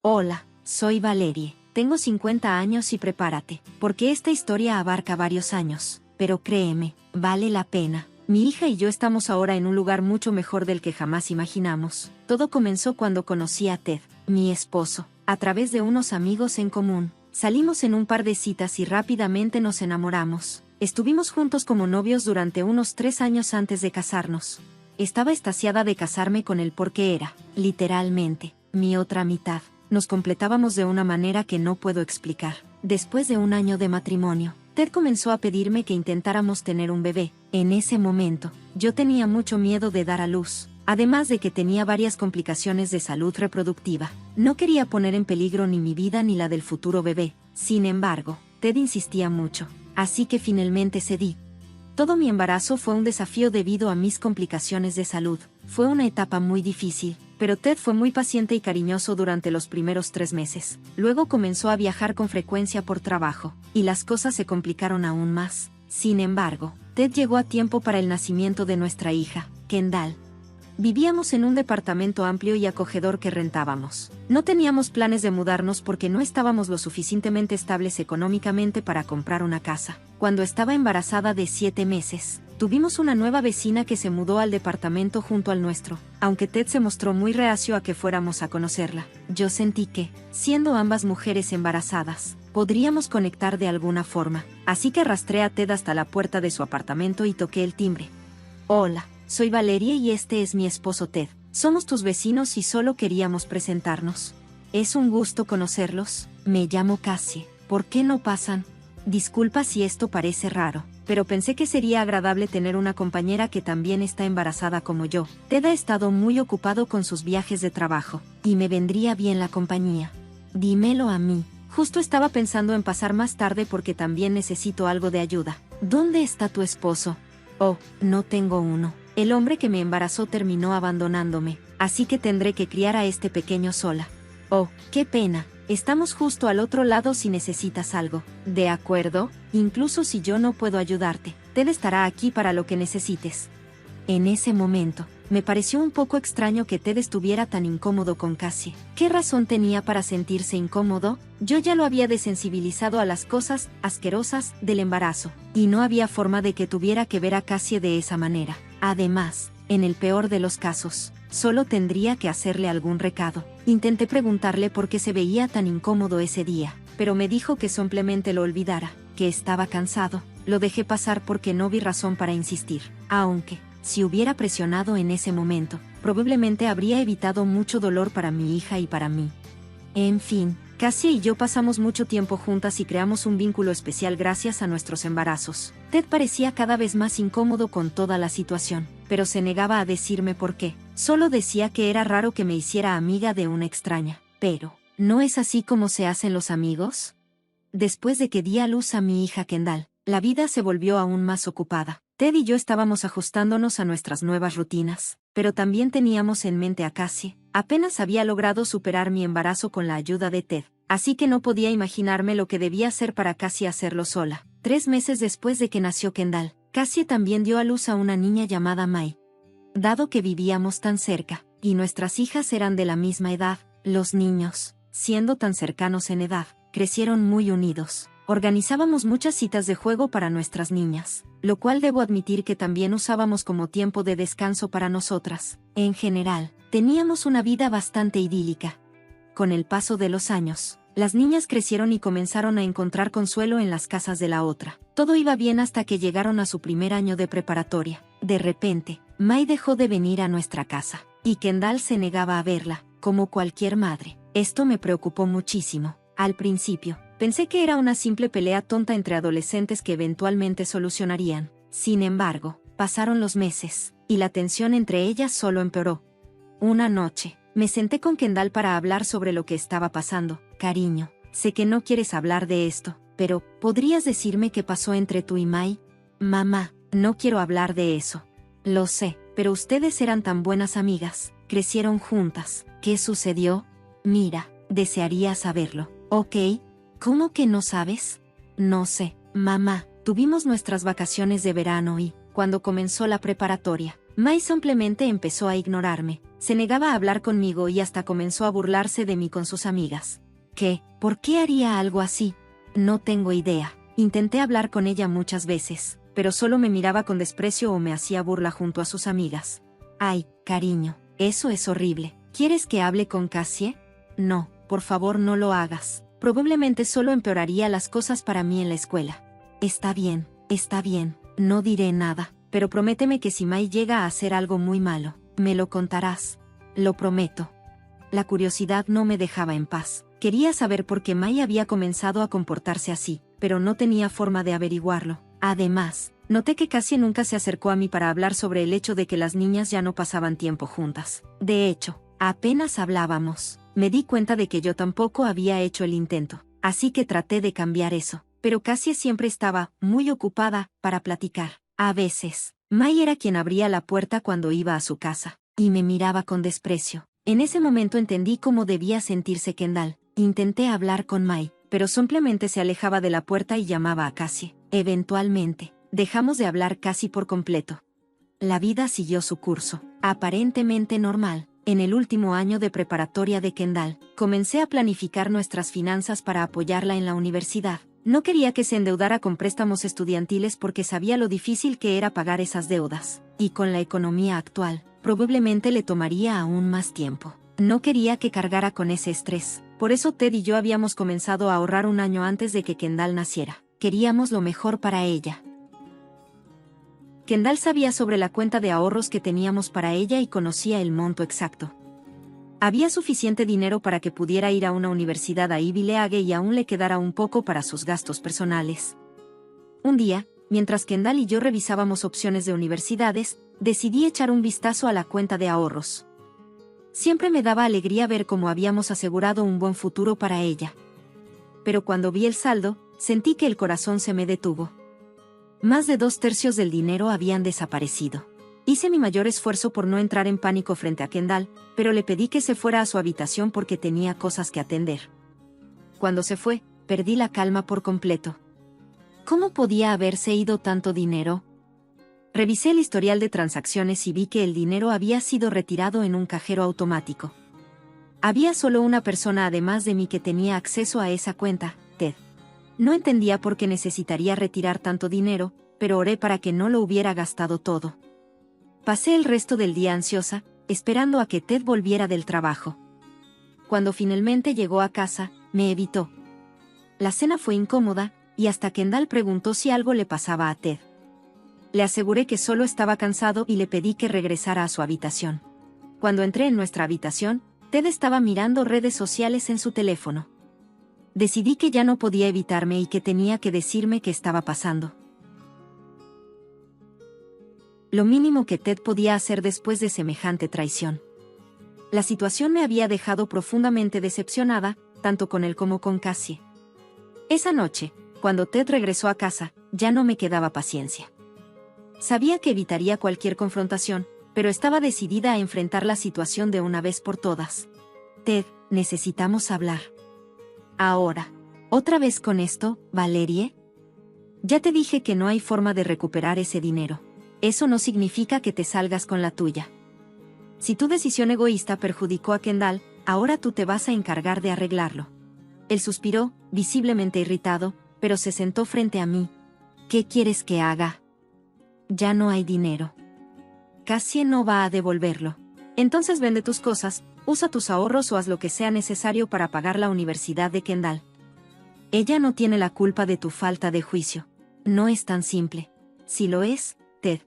Hola, soy Valerie. Tengo 50 años y prepárate, porque esta historia abarca varios años, pero créeme, vale la pena. Mi hija y yo estamos ahora en un lugar mucho mejor del que jamás imaginamos. Todo comenzó cuando conocí a Ted, mi esposo, a través de unos amigos en común. Salimos en un par de citas y rápidamente nos enamoramos. Estuvimos juntos como novios durante unos 3 años antes de casarnos. Estaba extasiada de casarme con él porque era, literalmente, mi otra mitad. Nos completábamos de una manera que no puedo explicar. Después de un año de matrimonio, Ted comenzó a pedirme que intentáramos tener un bebé. En ese momento, yo tenía mucho miedo de dar a luz, además de que tenía varias complicaciones de salud reproductiva. No quería poner en peligro ni mi vida ni la del futuro bebé. Sin embargo, Ted insistía mucho, así que finalmente cedí. Todo mi embarazo fue un desafío debido a mis complicaciones de salud. Fue una etapa muy difícil, pero Ted fue muy paciente y cariñoso durante los primeros 3 meses. Luego comenzó a viajar con frecuencia por trabajo, y las cosas se complicaron aún más. Sin embargo, Ted llegó a tiempo para el nacimiento de nuestra hija, Kendall. Vivíamos en un departamento amplio y acogedor que rentábamos. No teníamos planes de mudarnos porque no estábamos lo suficientemente estables económicamente para comprar una casa. Cuando estaba embarazada de 7 meses, tuvimos una nueva vecina que se mudó al departamento junto al nuestro. Aunque Ted se mostró muy reacio a que fuéramos a conocerla, yo sentí que, siendo ambas mujeres embarazadas, podríamos conectar de alguna forma. Así que arrastré a Ted hasta la puerta de su apartamento y toqué el timbre. Hola. Soy Valerie y este es mi esposo Ted. Somos tus vecinos y solo queríamos presentarnos. Es un gusto conocerlos. Me llamo Cassie. ¿Por qué no pasan? Disculpa si esto parece raro, pero pensé que sería agradable tener una compañera que también está embarazada como yo. Ted ha estado muy ocupado con sus viajes de trabajo, y me vendría bien la compañía. Dímelo a mí. Justo estaba pensando en pasar más tarde porque también necesito algo de ayuda. ¿Dónde está tu esposo? Oh, no tengo uno. El hombre que me embarazó terminó abandonándome, así que tendré que criar a este pequeño sola. Oh, qué pena. Estamos justo al otro lado si necesitas algo. ¿De acuerdo? Incluso si yo no puedo ayudarte, Ted estará aquí para lo que necesites. En ese momento, me pareció un poco extraño que Ted estuviera tan incómodo con Cassie. ¿Qué razón tenía para sentirse incómodo? Yo ya lo había desensibilizado a las cosas asquerosas del embarazo, y no había forma de que tuviera que ver a Cassie de esa manera. Además, en el peor de los casos, solo tendría que hacerle algún recado. Intenté preguntarle por qué se veía tan incómodo ese día, pero me dijo que simplemente lo olvidara, que estaba cansado. Lo dejé pasar porque no vi razón para insistir, aunque, si hubiera presionado en ese momento, probablemente habría evitado mucho dolor para mi hija y para mí. En fin, Cassie y yo pasamos mucho tiempo juntas y creamos un vínculo especial gracias a nuestros embarazos. Ted parecía cada vez más incómodo con toda la situación, pero se negaba a decirme por qué. Solo decía que era raro que me hiciera amiga de una extraña. Pero, ¿no es así como se hacen los amigos? Después de que di a luz a mi hija Kendall, la vida se volvió aún más ocupada. Ted y yo estábamos ajustándonos a nuestras nuevas rutinas, pero también teníamos en mente a Cassie. Apenas había logrado superar mi embarazo con la ayuda de Ted, así que no podía imaginarme lo que debía hacer para Cassie hacerlo sola. 3 meses después de que nació Kendall, Cassie también dio a luz a una niña llamada Mai. Dado que vivíamos tan cerca, y nuestras hijas eran de la misma edad, los niños, siendo tan cercanos en edad, crecieron muy unidos. Organizábamos muchas citas de juego para nuestras niñas, lo cual debo admitir que también usábamos como tiempo de descanso para nosotras. En general, teníamos una vida bastante idílica. Con el paso de los años, las niñas crecieron y comenzaron a encontrar consuelo en las casas de la otra. Todo iba bien hasta que llegaron a su primer año de preparatoria. De repente, Mai dejó de venir a nuestra casa, y Kendall se negaba a verla, como cualquier madre. Esto me preocupó muchísimo. Al principio, pensé que era una simple pelea tonta entre adolescentes que eventualmente solucionarían. Sin embargo, pasaron los meses, y la tensión entre ellas solo empeoró. Una noche, me senté con Kendall para hablar sobre lo que estaba pasando. Cariño, sé que no quieres hablar de esto, pero ¿podrías decirme qué pasó entre tú y Mai? Mamá, no quiero hablar de eso. Lo sé, pero ustedes eran tan buenas amigas, crecieron juntas. ¿Qué sucedió? Mira, desearía saberlo. Ok. ¿Cómo que no sabes? No sé, mamá. Tuvimos nuestras vacaciones de verano y, cuando comenzó la preparatoria, Mai simplemente empezó a ignorarme. Se negaba a hablar conmigo y hasta comenzó a burlarse de mí con sus amigas. ¿Qué? ¿Por qué haría algo así? No tengo idea. Intenté hablar con ella muchas veces, pero solo me miraba con desprecio o me hacía burla junto a sus amigas. Ay, cariño, eso es horrible. ¿Quieres que hable con Cassie? No, por favor no lo hagas. Probablemente solo empeoraría las cosas para mí en la escuela. Está bien, no diré nada, pero prométeme que si Mai llega a hacer algo muy malo, me lo contarás. Lo prometo. La curiosidad no me dejaba en paz. Quería saber por qué Mai había comenzado a comportarse así, pero no tenía forma de averiguarlo. Además, noté que Cassie nunca se acercó a mí para hablar sobre el hecho de que las niñas ya no pasaban tiempo juntas. De hecho, apenas hablábamos. Me di cuenta de que yo tampoco había hecho el intento, así que traté de cambiar eso. Pero Cassie siempre estaba muy ocupada para platicar. A veces, Mai era quien abría la puerta cuando iba a su casa, y me miraba con desprecio. En ese momento entendí cómo debía sentirse Kendall. Intenté hablar con Mai, pero simplemente se alejaba de la puerta y llamaba a Cassie. Eventualmente, dejamos de hablar casi por completo. La vida siguió su curso, aparentemente normal. En el último año de preparatoria de Kendall, comencé a planificar nuestras finanzas para apoyarla en la universidad. No quería que se endeudara con préstamos estudiantiles porque sabía lo difícil que era pagar esas deudas, y con la economía actual, probablemente le tomaría aún más tiempo. No quería que cargara con ese estrés, por eso Ted y yo habíamos comenzado a ahorrar un año antes de que Kendall naciera. Queríamos lo mejor para ella. Kendall sabía sobre la cuenta de ahorros que teníamos para ella y conocía el monto exacto. Había suficiente dinero para que pudiera ir a una universidad a Ivy League y aún le quedara un poco para sus gastos personales. Un día, mientras Kendall y yo revisábamos opciones de universidades, decidí echar un vistazo a la cuenta de ahorros. Siempre me daba alegría ver cómo habíamos asegurado un buen futuro para ella. Pero cuando vi el saldo, sentí que el corazón se me detuvo. Más de 2/3 del dinero habían desaparecido. Hice mi mayor esfuerzo por no entrar en pánico frente a Kendall, pero le pedí que se fuera a su habitación porque tenía cosas que atender. Cuando se fue, perdí la calma por completo. ¿Cómo podía haberse ido tanto dinero? Revisé el historial de transacciones y vi que el dinero había sido retirado en un cajero automático. Había solo una persona además de mí que tenía acceso a esa cuenta, Ted. No entendía por qué necesitaría retirar tanto dinero, pero oré para que no lo hubiera gastado todo. Pasé el resto del día ansiosa, esperando a que Ted volviera del trabajo. Cuando finalmente llegó a casa, me evitó. La cena fue incómoda, y hasta Kendall preguntó si algo le pasaba a Ted. Le aseguré que solo estaba cansado y le pedí que regresara a su habitación. Cuando entré en nuestra habitación, Ted estaba mirando redes sociales en su teléfono. Decidí que ya no podía evitarme y que tenía que decirme qué estaba pasando. Lo mínimo que Ted podía hacer después de semejante traición. La situación me había dejado profundamente decepcionada, tanto con él como con Cassie. Esa noche, cuando Ted regresó a casa, ya no me quedaba paciencia. Sabía que evitaría cualquier confrontación, pero estaba decidida a enfrentar la situación de una vez por todas. Ted, necesitamos hablar. Ahora. ¿Otra vez con esto, Valerie? Ya te dije que no hay forma de recuperar ese dinero. Eso no significa que te salgas con la tuya. Si tu decisión egoísta perjudicó a Kendall, ahora tú te vas a encargar de arreglarlo. Él suspiró, visiblemente irritado, pero se sentó frente a mí. ¿Qué quieres que haga? Ya no hay dinero. Cassie no va a devolverlo. Entonces vende tus cosas, usa tus ahorros o haz lo que sea necesario para pagar la universidad de Kendall. Ella no tiene la culpa de tu falta de juicio. No es tan simple. Si lo es, Ted.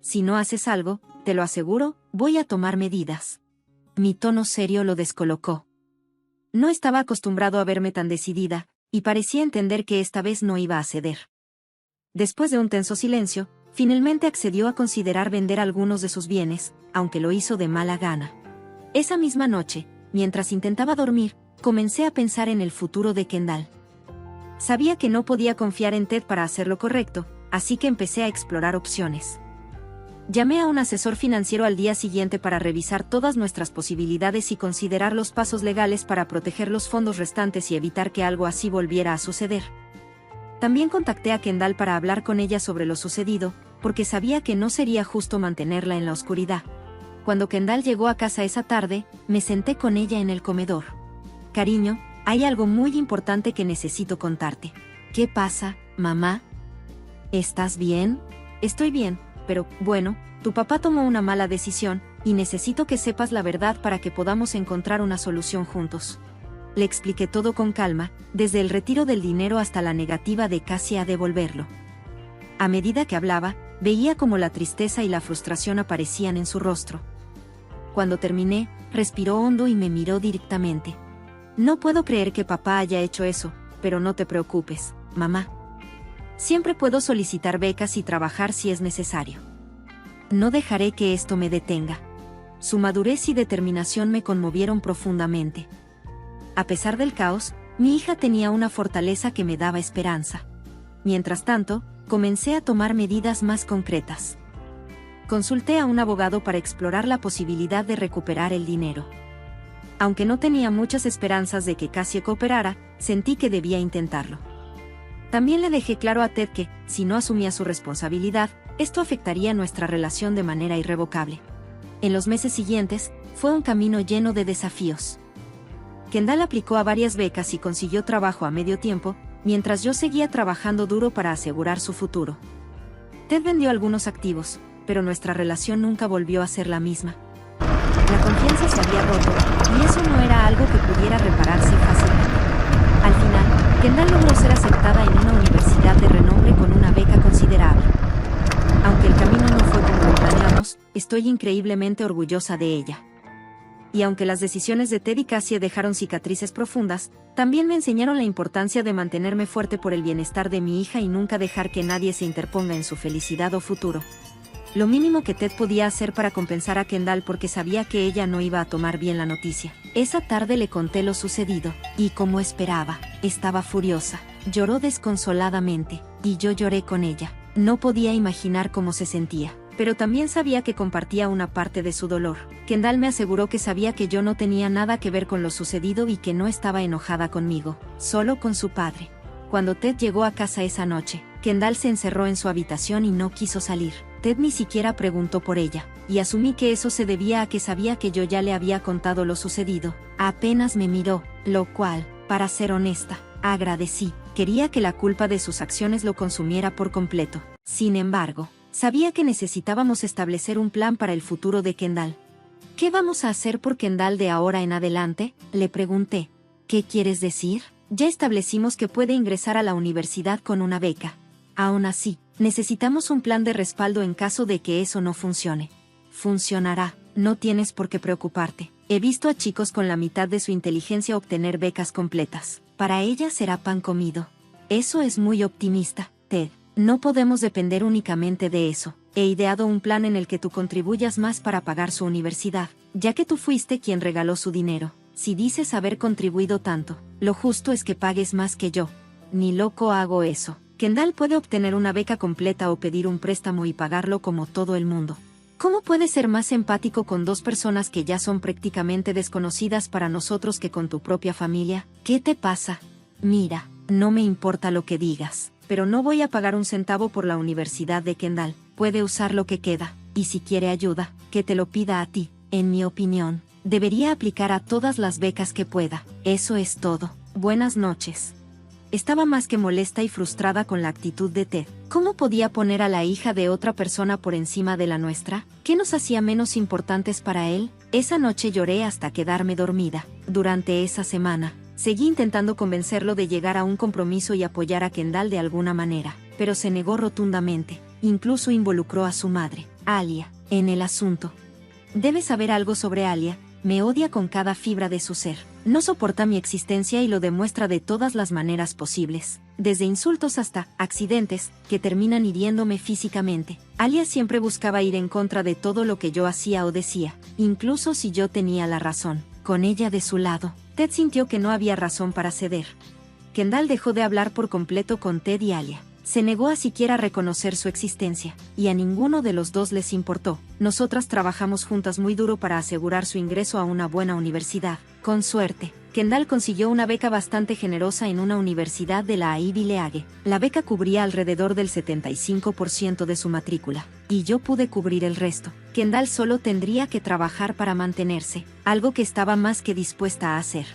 Si no haces algo, te lo aseguro, voy a tomar medidas. Mi tono serio lo descolocó. No estaba acostumbrado a verme tan decidida, y parecía entender que esta vez no iba a ceder. Después de un tenso silencio, finalmente accedió a considerar vender algunos de sus bienes, aunque lo hizo de mala gana. Esa misma noche, mientras intentaba dormir, comencé a pensar en el futuro de Kendall. Sabía que no podía confiar en Ted para hacer lo correcto, así que empecé a explorar opciones. Llamé a un asesor financiero al día siguiente para revisar todas nuestras posibilidades y considerar los pasos legales para proteger los fondos restantes y evitar que algo así volviera a suceder. También contacté a Kendall para hablar con ella sobre lo sucedido, porque sabía que no sería justo mantenerla en la oscuridad. Cuando Kendall llegó a casa esa tarde, me senté con ella en el comedor. Cariño, hay algo muy importante que necesito contarte. ¿Qué pasa, mamá? ¿Estás bien? Estoy bien, pero, bueno, tu papá tomó una mala decisión, y necesito que sepas la verdad para que podamos encontrar una solución juntos. Le expliqué todo con calma, desde el retiro del dinero hasta la negativa de Cassie a devolverlo. A medida que hablaba, veía cómo la tristeza y la frustración aparecían en su rostro. Cuando terminé, respiró hondo y me miró directamente. No puedo creer que papá haya hecho eso, pero no te preocupes, mamá. Siempre puedo solicitar becas y trabajar si es necesario. No dejaré que esto me detenga. Su madurez y determinación me conmovieron profundamente. A pesar del caos, mi hija tenía una fortaleza que me daba esperanza. Mientras tanto, comencé a tomar medidas más concretas. Consulté a un abogado para explorar la posibilidad de recuperar el dinero. Aunque no tenía muchas esperanzas de que Cassie cooperara, sentí que debía intentarlo. También le dejé claro a Ted que, si no asumía su responsabilidad, esto afectaría nuestra relación de manera irrevocable. En los meses siguientes, fue un camino lleno de desafíos. Kendall aplicó a varias becas y consiguió trabajo a medio tiempo, mientras yo seguía trabajando duro para asegurar su futuro. Ted vendió algunos activos, pero nuestra relación nunca volvió a ser la misma. La confianza se había roto, y eso no era algo que pudiera repararse fácilmente. Al final, Kendall logró ser aceptada en una universidad de renombre con una beca considerable. Aunque el camino no fue como lo planeamos, estoy increíblemente orgullosa de ella. Y aunque las decisiones de Ted y Cassie dejaron cicatrices profundas, también me enseñaron la importancia de mantenerme fuerte por el bienestar de mi hija y nunca dejar que nadie se interponga en su felicidad o futuro. Lo mínimo que Ted podía hacer para compensar a Kendall porque sabía que ella no iba a tomar bien la noticia. Esa tarde le conté lo sucedido, y como esperaba, estaba furiosa. Lloró desconsoladamente, y yo lloré con ella. No podía imaginar cómo se sentía, pero también sabía que compartía una parte de su dolor. Kendall me aseguró que sabía que yo no tenía nada que ver con lo sucedido y que no estaba enojada conmigo, solo con su padre. Cuando Ted llegó a casa esa noche, Kendall se encerró en su habitación y no quiso salir. Ted ni siquiera preguntó por ella, y asumí que eso se debía a que sabía que yo ya le había contado lo sucedido. Apenas me miró, lo cual, para ser honesta, agradecí. Quería que la culpa de sus acciones lo consumiera por completo. Sin embargo, sabía que necesitábamos establecer un plan para el futuro de Kendall. ¿Qué vamos a hacer por Kendall de ahora en adelante?, le pregunté. ¿Qué quieres decir? Ya establecimos que puede ingresar a la universidad con una beca. Aún así, necesitamos un plan de respaldo en caso de que eso no funcione. Funcionará, no tienes por qué preocuparte. He visto a chicos con la mitad de su inteligencia obtener becas completas. Para ella será pan comido. Eso es muy optimista, Ted. No podemos depender únicamente de eso. He ideado un plan en el que tú contribuyas más para pagar su universidad, ya que tú fuiste quien regaló su dinero. Si dices haber contribuido tanto, lo justo es que pagues más que yo. Ni loco hago eso. Kendall puede obtener una beca completa o pedir un préstamo y pagarlo como todo el mundo. ¿Cómo puedes ser más empático con dos personas que ya son prácticamente desconocidas para nosotros que con tu propia familia? ¿Qué te pasa? Mira, no me importa lo que digas, pero no voy a pagar un centavo por la universidad de Kendall. Puede usar lo que queda, y si quiere ayuda, que te lo pida a ti. En mi opinión, debería aplicar a todas las becas que pueda. Eso es todo. Buenas noches. Estaba más que molesta y frustrada con la actitud de Ted. ¿Cómo podía poner a la hija de otra persona por encima de la nuestra? ¿Qué nos hacía menos importantes para él? Esa noche lloré hasta quedarme dormida. Durante esa semana, seguí intentando convencerlo de llegar a un compromiso y apoyar a Kendall de alguna manera, pero se negó rotundamente. Incluso involucró a su madre, Alia, en el asunto. Debes saber algo sobre Alia. Me odia con cada fibra de su ser. No soporta mi existencia y lo demuestra de todas las maneras posibles, desde insultos hasta accidentes, que terminan hiriéndome físicamente. Alia siempre buscaba ir en contra de todo lo que yo hacía o decía, incluso si yo tenía la razón. Con ella de su lado, Ted sintió que no había razón para ceder. Kendall dejó de hablar por completo con Ted y Alia. Se negó a siquiera reconocer su existencia, y a ninguno de los dos les importó. Nosotras trabajamos juntas muy duro para asegurar su ingreso a una buena universidad. Con suerte, Kendall consiguió una beca bastante generosa en una universidad de la Ivy League. La beca cubría alrededor del 75% de su matrícula, y yo pude cubrir el resto. Kendall solo tendría que trabajar para mantenerse, algo que estaba más que dispuesta a hacer.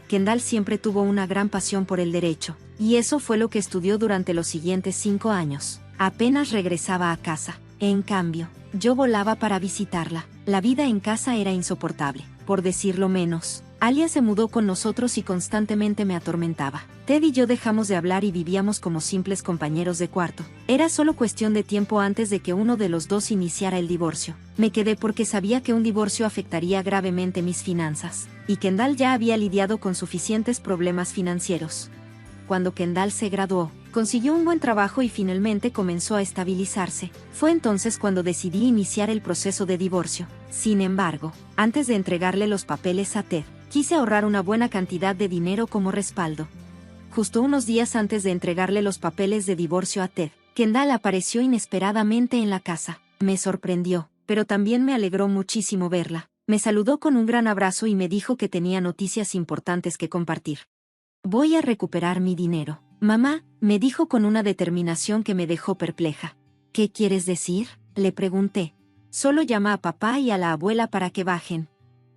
Kendall siempre tuvo una gran pasión por el derecho, y eso fue lo que estudió durante los siguientes 5 años. Apenas regresaba a casa. En cambio, yo volaba para visitarla. La vida en casa era insoportable, por decirlo menos. Alia se mudó con nosotros y constantemente me atormentaba. Ted y yo dejamos de hablar y vivíamos como simples compañeros de cuarto. Era solo cuestión de tiempo antes de que uno de los dos iniciara el divorcio. Me quedé porque sabía que un divorcio afectaría gravemente mis finanzas, y Kendall ya había lidiado con suficientes problemas financieros. Cuando Kendall se graduó, consiguió un buen trabajo y finalmente comenzó a estabilizarse. Fue entonces cuando decidí iniciar el proceso de divorcio. Sin embargo, antes de entregarle los papeles a Ted, quise ahorrar una buena cantidad de dinero como respaldo. Justo unos días antes de entregarle los papeles de divorcio a Ted, Kendall apareció inesperadamente en la casa. Me sorprendió, pero también me alegró muchísimo verla. Me saludó con un gran abrazo y me dijo que tenía noticias importantes que compartir. Voy a recuperar mi dinero. Mamá, me dijo con una determinación que me dejó perpleja. ¿Qué quieres decir?, le pregunté. Solo llama a papá y a la abuela para que bajen.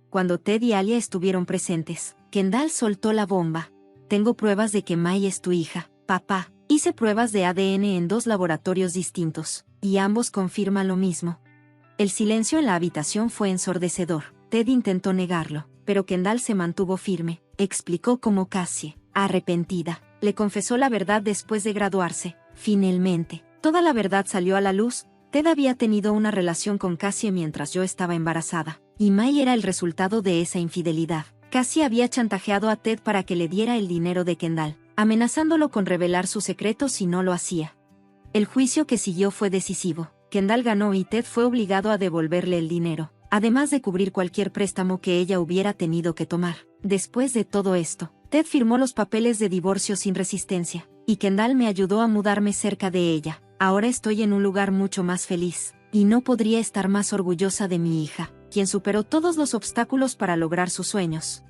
Cuando Ted y Alia estuvieron presentes, Kendall soltó la bomba. Tengo pruebas de que Mai es tu hija, papá. Hice pruebas de ADN en 2 laboratorios distintos, y ambos confirman lo mismo. El silencio en la habitación fue ensordecedor. Ted intentó negarlo, pero Kendall se mantuvo firme. Explicó cómo Cassie, arrepentida, le confesó la verdad después de graduarse. Finalmente, toda la verdad salió a la luz. Ted había tenido una relación con Cassie mientras yo estaba embarazada, y Mai era el resultado de esa infidelidad. Cassie había chantajeado a Ted para que le diera el dinero de Kendall, amenazándolo con revelar su secreto si no lo hacía. El juicio que siguió fue decisivo. Kendall ganó y Ted fue obligado a devolverle el dinero, además de cubrir cualquier préstamo que ella hubiera tenido que tomar. Después de todo esto, Ted firmó los papeles de divorcio sin resistencia, y Kendall me ayudó a mudarme cerca de ella. Ahora estoy en un lugar mucho más feliz, y no podría estar más orgullosa de mi hija, quien superó todos los obstáculos para lograr sus sueños.